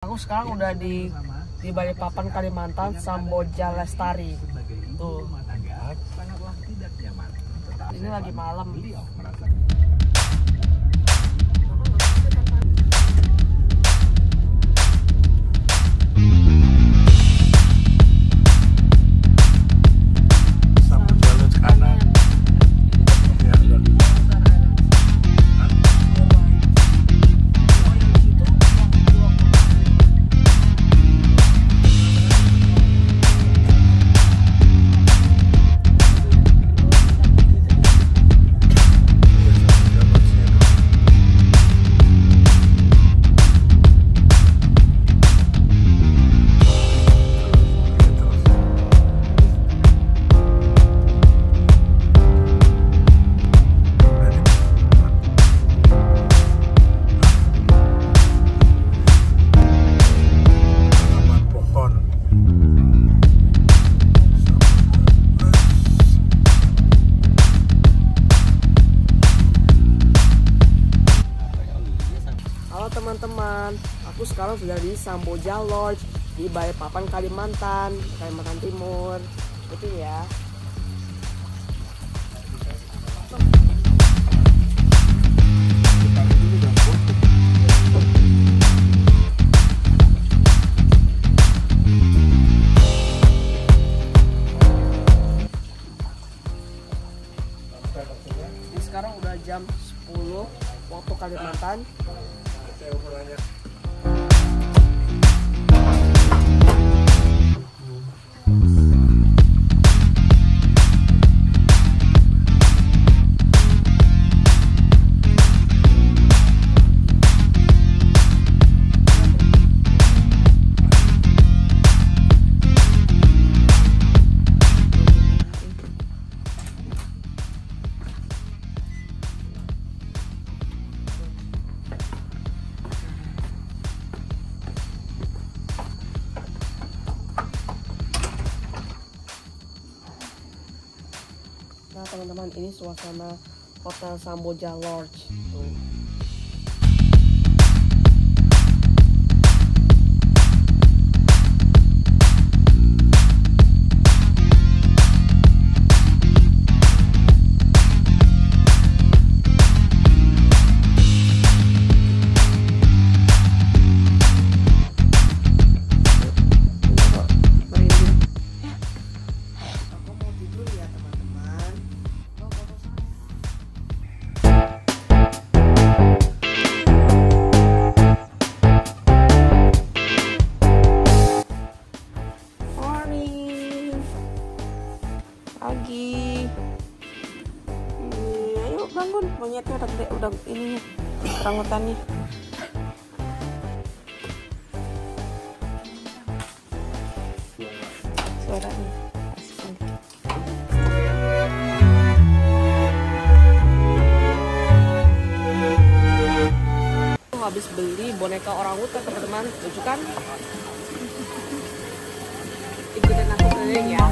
Aku sekarang udah di Balikpapan, Kalimantan, Samboja Lestari. Tuh. Ini lagi malam. Teman-teman, aku sekarang sudah di Samboja Lodge di Balikpapan, Kalimantan Timur. Itu ya. Ini sekarang udah jam 10 waktu Kalimantan. Nah teman-teman, ini suasana Hotel Samboja Lodge. Tuh. Pagi. Ayo bangun, monyetnya udah gede, udah ininya, orangutannya. Suaranya asik. Aku habis beli boneka orangutan teman-teman, lucu kan? Ikutin aku keliling ya.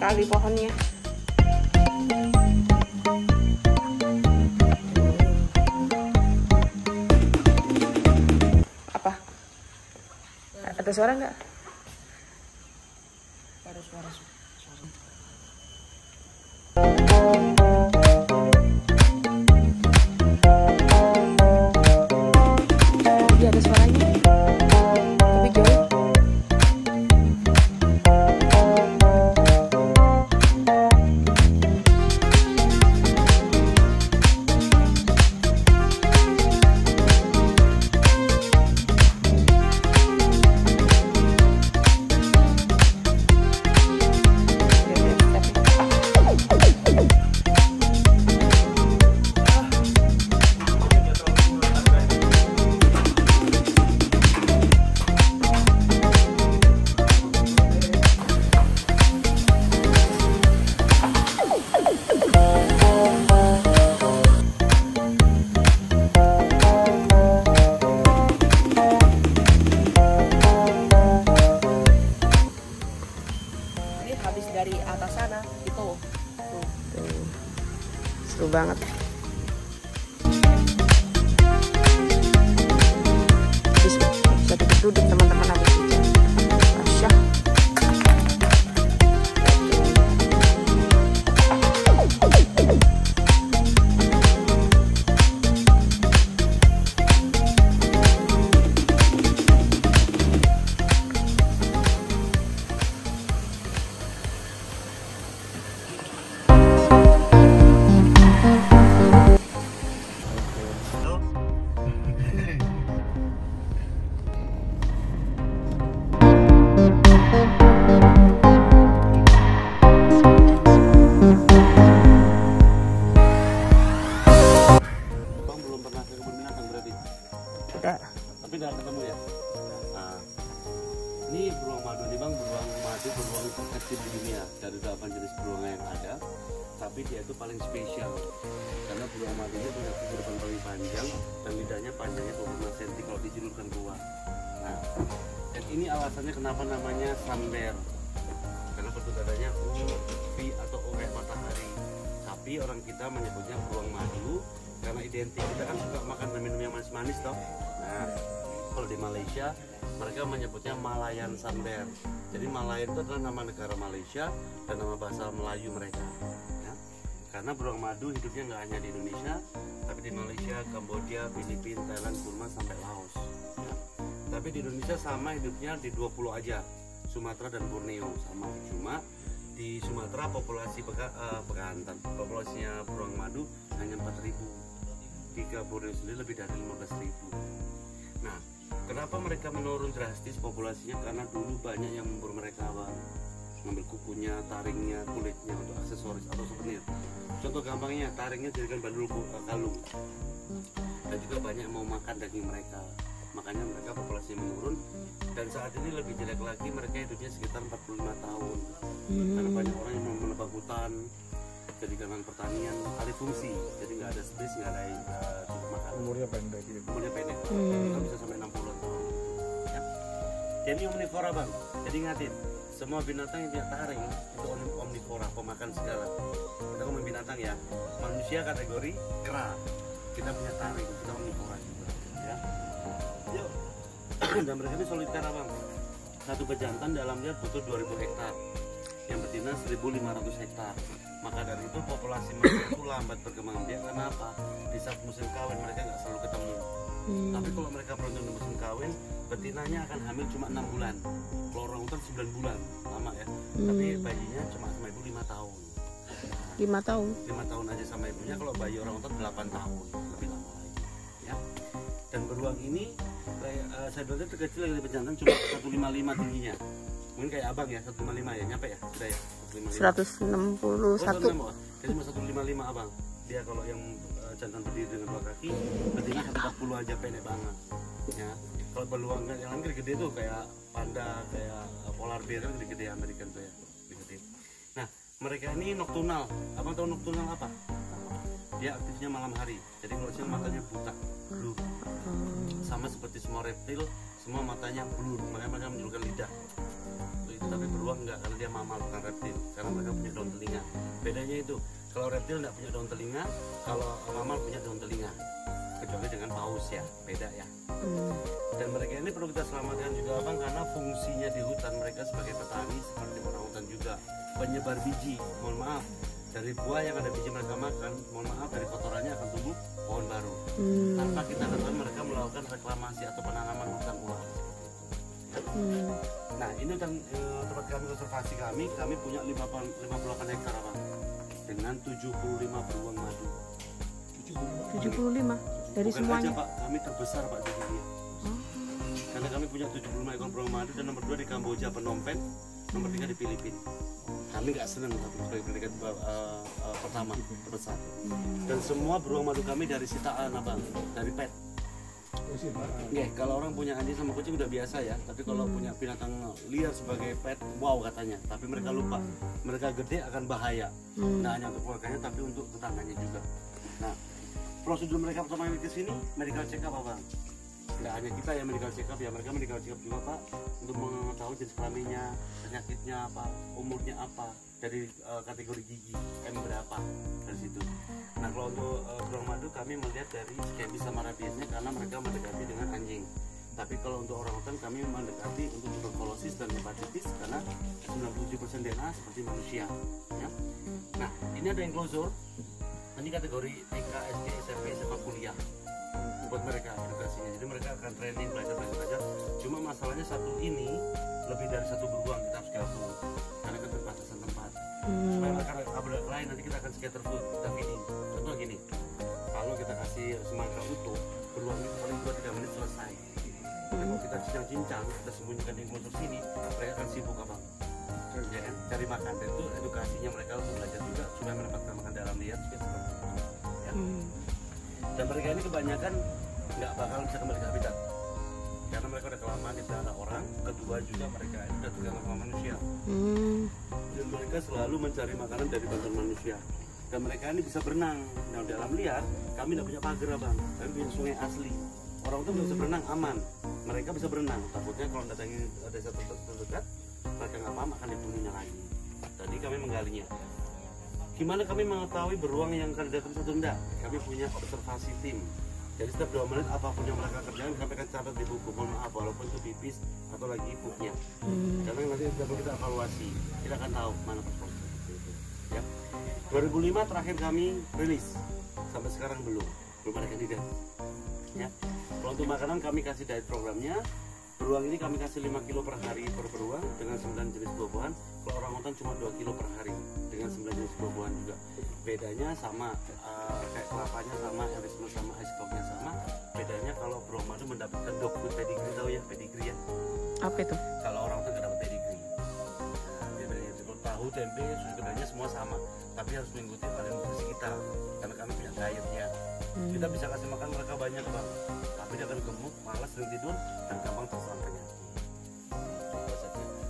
tali pohonnya. Apa? Ada suara nggak? Ada suara. Iya ada suaranya. Tapi jauh. Habis dari atas sana itu tuh. Seru banget. Bisa duduk teman-teman habis hujan. Masya. Tapi udah ketemu ya. Nah, ini beruang madu nih bang, beruang madu beruang terkecil di dunia dari 8 jenis beruang yang ada. Tapi dia itu paling spesial karena beruang madunya punya kehidupan paling panjang dan lidahnya panjangnya 25 cm kalau dijulurkan keluar. Nah, dan ini alasannya kenapa namanya samber, karena bentuk dadanya U, V atau O kayak matahari. Tapi orang kita menyebutnya beruang madu karena identik kita kan suka makan dan minum yang manis-manis toh. Nah, kalau di Malaysia mereka menyebutnya Malayan Samber. Jadi Malayan itu adalah nama negara Malaysia dan nama bahasa Melayu mereka. Ya. Karena beruang madu hidupnya nggak hanya di Indonesia, tapi di Malaysia, Kamboja, Filipina, Thailand, Burma sampai Laos. Ya. Tapi di Indonesia sama hidupnya di 2 pulau aja, Sumatera dan Borneo sama. Cuma di Sumatera populasi bekantan, populasinya beruang madu hanya 4.000. Di Borneo sendiri lebih dari 15.000. Nah, kenapa mereka menurun drastis populasinya? Karena dulu banyak yang memburu mereka, bang. Ngambil kukunya, taringnya, kulitnya untuk aksesoris atau souvenir. Contoh gampangnya, taringnya jadikan bandul kalung. Dan juga banyak yang mau makan daging mereka. Makanya mereka populasinya menurun. Dan saat ini lebih jelek lagi, mereka hidupnya sekitar 45 tahun. Karena banyak orang yang mau menebang hutan, jadi dengan pertanian alih fungsi, jadi nggak ada space, nggak ada cukup makan. Umurnya pendek gitu. Umurnya pendek, kita bisa sampai 60 tahun. Ya. Jadi omnivora bang, jadi ingatin, semua binatang yang punya taring itu omnivora, pemakan segala. Kita ngomong binatang ya, manusia kategori kera, kita punya taring, kita omnivora juga. Ya. Yuk. Dan mereka ini soliter bang. Satu pejantan dalamnya butuh 2000 hektar, yang betina 1500 hektar. Maka dari itu populasi mereka itu lambat berkembang biak. Karena apa? Di saat musim kawin mereka nggak selalu ketemu. Tapi kalau mereka beruntung di musim kawin, betinanya akan hamil cuma 6 bulan. Kalau orang utan 9 bulan, lama ya. Tapi bayinya cuma sama ibu 5 tahun. 5 tahun? 5 tahun aja sama ibunya. Kalau bayi orang utan 8 tahun, lebih lama lagi. Ya. Dan beruang ini, saya bilang terkecil dari pejantan cuma 155 tingginya. Mungkin kayak abang ya, 155 ya, nyampe ya? Sudah ya? 161. Jadi cuma 155 abang. Dia kalau yang jantan berdiri dengan 2 kaki, betina 140 aja, pendek banget. Ya. Kalau beruang yang lain gede-gede tuh kayak panda, kayak polar bear kan gede-gede American tuh ya, gede-gede. Nah, mereka ini nocturnal. Abang tahu nocturnal apa? Dia aktifnya malam hari. Jadi kalau siang matanya buta, blur. Sama seperti semua reptil, semua matanya blur. Makanya mereka menjulurkan lidah. Tapi beruang enggak, karena dia mamal bukan reptil, karena mereka punya Bedanya itu, kalau reptil nggak punya daun telinga, kalau mamal punya daun telinga. Kecuali dengan paus ya, beda ya. Dan mereka ini perlu kita selamatkan juga Abang, karena fungsinya di hutan mereka sebagai petani seperti orang hutan juga, penyebar biji. Mohon maaf, dari buah yang ada biji mereka makan, mohon maaf, dari kotorannya akan tumbuh pohon baru. Tanpa kita ketahui mereka melakukan reklamasi atau penanaman hutan ulang. Nah, ini tempat kami konservasi kami punya 58 hektar Abang, dengan 75 beruang madu. 75 dari Bukan semuanya. aja, Pak, kami terbesar Pak di dunia. Karena kami punya 75 ekor beruang madu, dan nomor 2 di Kamboja, Phnom Penh, nomor 3 di Filipina. Kami nggak senang tapi sebagai peringkat pertama terbesar. Dan semua beruang madu kami dari sitaan Abang, dari pet. Kalau orang punya anjing sama kucing udah biasa ya, tapi kalau punya binatang liar sebagai pet, wow katanya. Tapi mereka lupa, mereka gede akan bahaya. Nah, hanya untuk keluarganya, tapi untuk tetangganya juga. Nah, prosedur mereka pertama kali ke sini medical check up Abang. Nggak hanya kita ya medical check up ya, mereka medical check up juga Pak, untuk mengetahui jenis kelaminnya, penyakitnya apa, umurnya apa, dari kategori gigi berapa dari situ. Nah, kalau untuk beruang madu kami melihat dari skebis sama rabiesnya, karena mereka mendekati dengan anjing. Tapi kalau untuk orang hutan kami mendekati untuk tuberkulosis dan hepatitis, karena 97% DNA seperti manusia ya. Nah, ini ada enclosure. Ini kategori TK, SD, SMP, SMA, kuliah buat mereka edukasinya. Jadi mereka akan training, belajar. Cuma masalahnya satu ini lebih dari satu beruang kita harus gabung karena keterbatasan tempat. Supaya mereka lain nanti kita akan scatter food, kita feeding. Contoh gini, kalau kita kasih semangka utuh, beruang itu paling 2-3 menit selesai. Kalau kita cincang-cincang, kita sembunyikan di enclosure sini, mereka akan sibuk Abang. Ya kan, cari makan. Dan itu edukasinya mereka untuk belajar juga supaya mendapatkan makan dalam liar juga seperti itu ya. Dan mereka ini kebanyakan nggak bakal bisa kembali ke habitat karena mereka udah kelamaan dipelihara orang. Kedua juga mereka ini udah terganggu sama manusia, dan mereka selalu mencari makanan dari bantuan manusia. Dan mereka ini bisa berenang. Nah, dalam liar kami nggak punya pagar Bang, kami punya sungai asli. Orang itu bisa berenang aman, mereka bisa berenang. Takutnya kalau datangi desa terdekat, mereka nggak paham akan dibunuhnya lagi. Tadi kami menggalinya. Gimana kami mengetahui beruang yang akan datang satu enggak? Kami punya observasi tim. Jadi setiap 2 menit apapun yang mereka kerjakan kami akan catat di buku. Mohon maaf walaupun itu pipis atau lagi pupnya. Karena nanti kita evaluasi, kita akan tahu mana performa itu. Ya. 2005 terakhir kami rilis, sampai sekarang belum ada kandidat. Ya. Kalau untuk makanan kami kasih diet programnya. Beruang ini kami kasih 5 kilo per hari per beruang dengan 9 jenis buah-buahan. Kalau orang hutan cuma 2 kilo per hari dengan 9 jenis buah-buahan juga. Bedanya sama, kayak kelapanya sama, erisme sama, ice blocknya sama. Bedanya kalau beruang madu mendapatkan dog food pedigree, tahu ya pedigree ya? Apa itu? Kalau orang hutan nggak dapat pedigree. Tahu, tempe, susu kedelainya semua sama, tapi harus mengikuti aliran nutrisi kita karena kami punya dietnya. Kita bisa kasih makan mereka banyak Bang, tapi dia akan gemuk, malas, sering tidur, dan gampang terserang penyakit.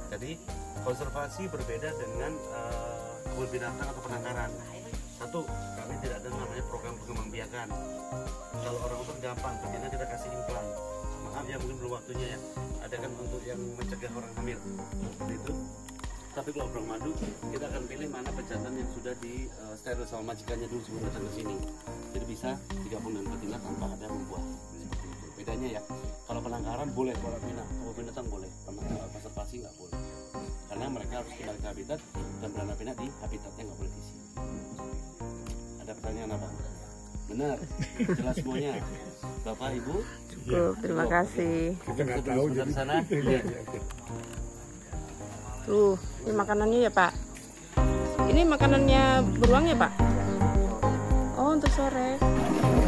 Jadi konservasi berbeda dengan kebun binatang atau penangkaran. Satu, kami tidak ada namanya program pengembangbiakan. Kalau orang hutan gampang, betina kita kasih implan. Maaf ya, mungkin belum waktunya ya. Ada kan untuk yang mencegah orang hamil, seperti itu. Tapi kalau beruang madu, kita akan pilih mana pejantan yang sudah di steril sama majikannya dulu sebelum datang ke sini. Jadi bisa digabung dengan betina tanpa ada membuah. Seperti itu. Bedanya ya. Kalau penangkaran boleh, kalau binatang boleh, konservasi nggak boleh. Karena mereka harus kembali ke habitat dan beranak pinak di habitatnya, nggak boleh di sini. Ada pertanyaan apa? Benar, jelas semuanya. Bapak, Ibu? Cukup, terima kasih. Kita nggak tahu di sana. Iya. Tuh, ini makanannya ya Pak. Ini makanannya beruang ya Pak? Oh, untuk sore.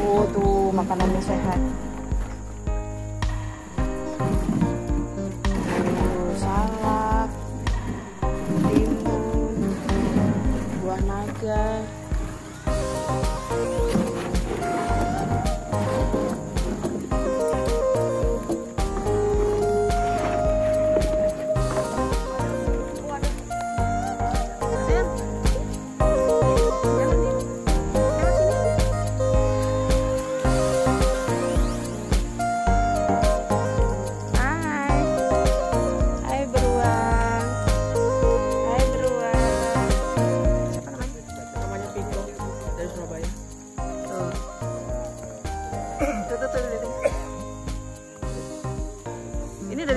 Oh, tuh makanannya sehat. Salak, timun, buah naga.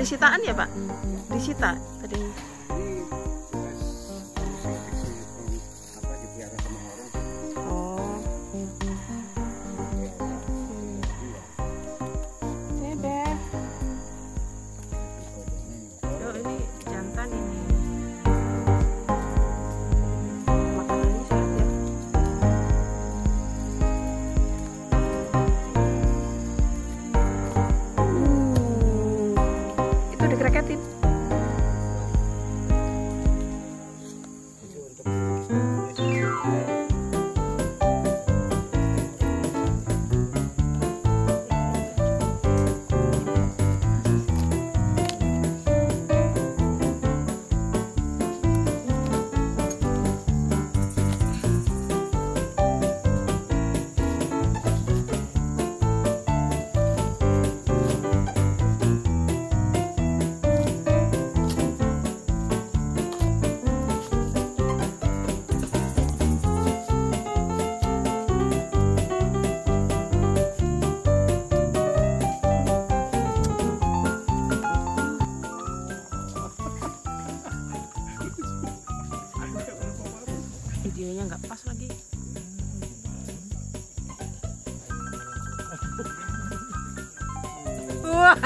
dari sitaan ya Pak? Disita tadi. Oh. Beb. Yo, ini jantan ini. Makanannya sehat ya. Itu dikereketin. Videonya nggak pas lagi. Wah.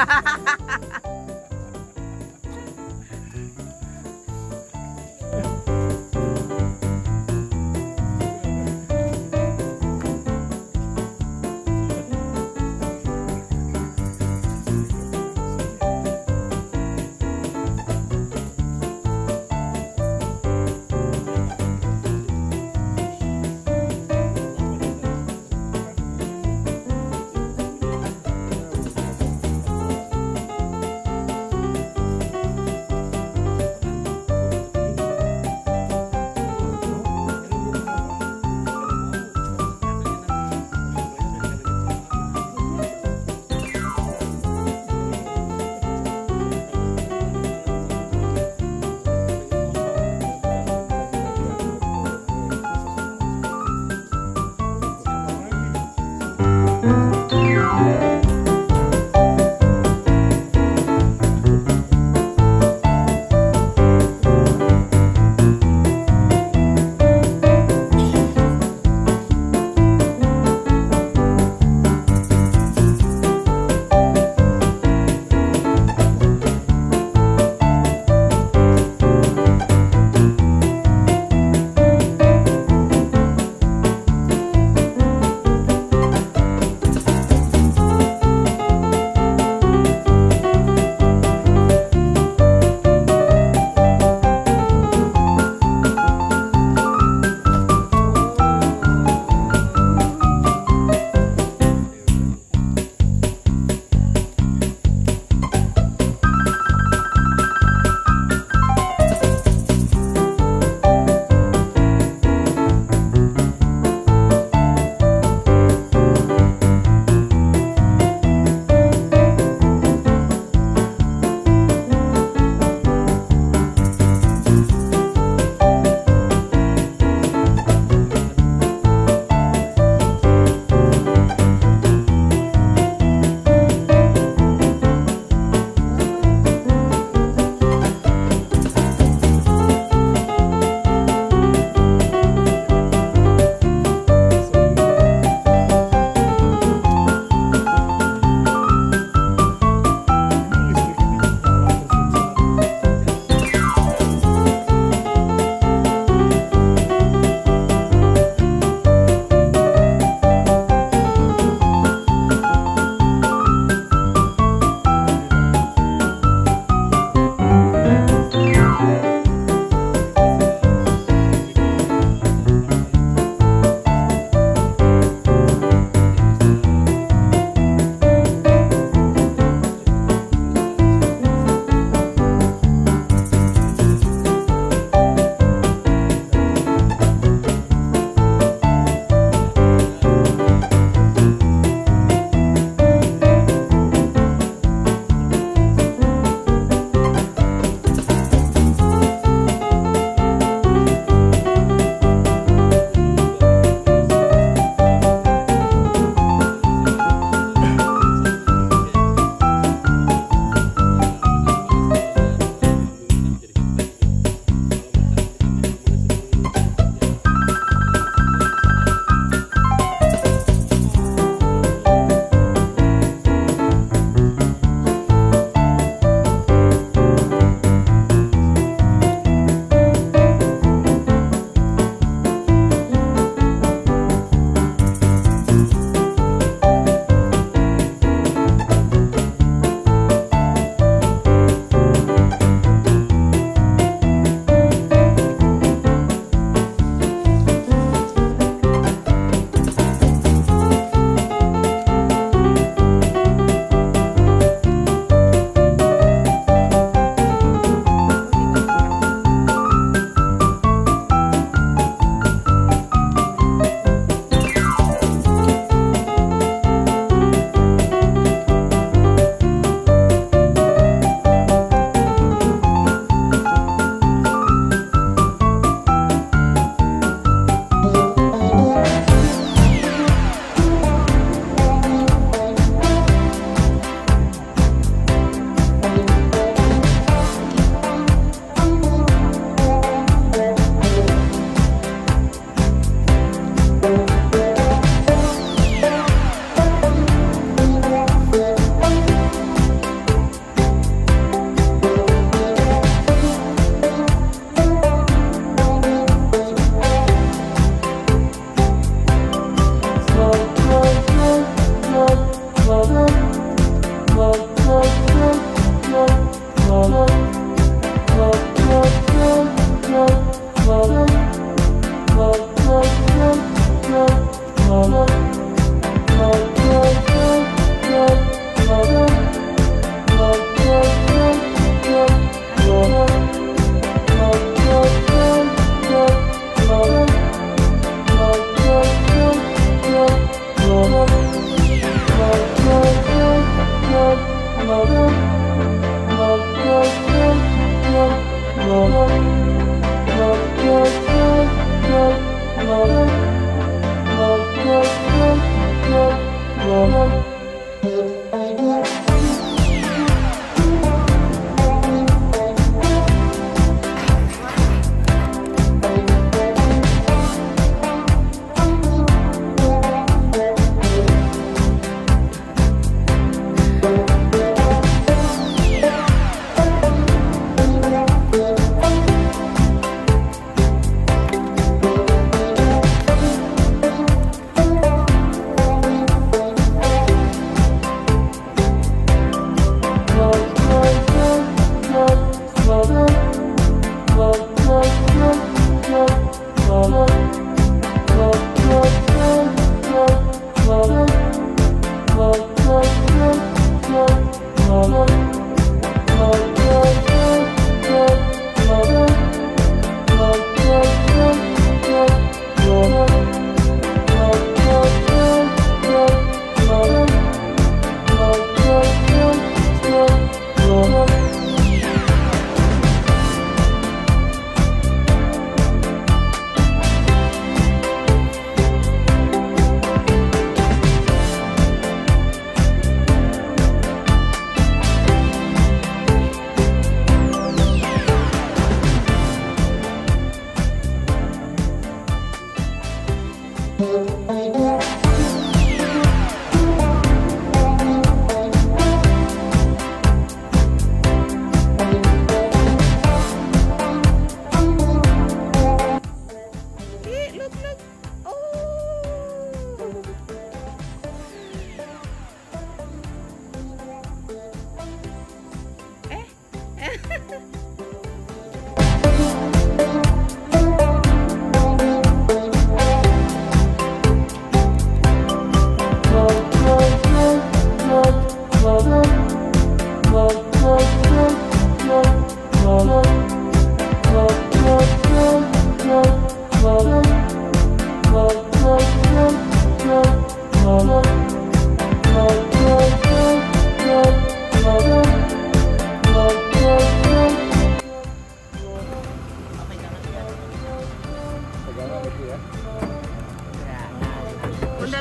Bunda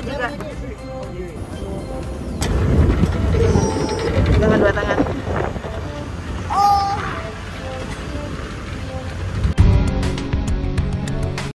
juga.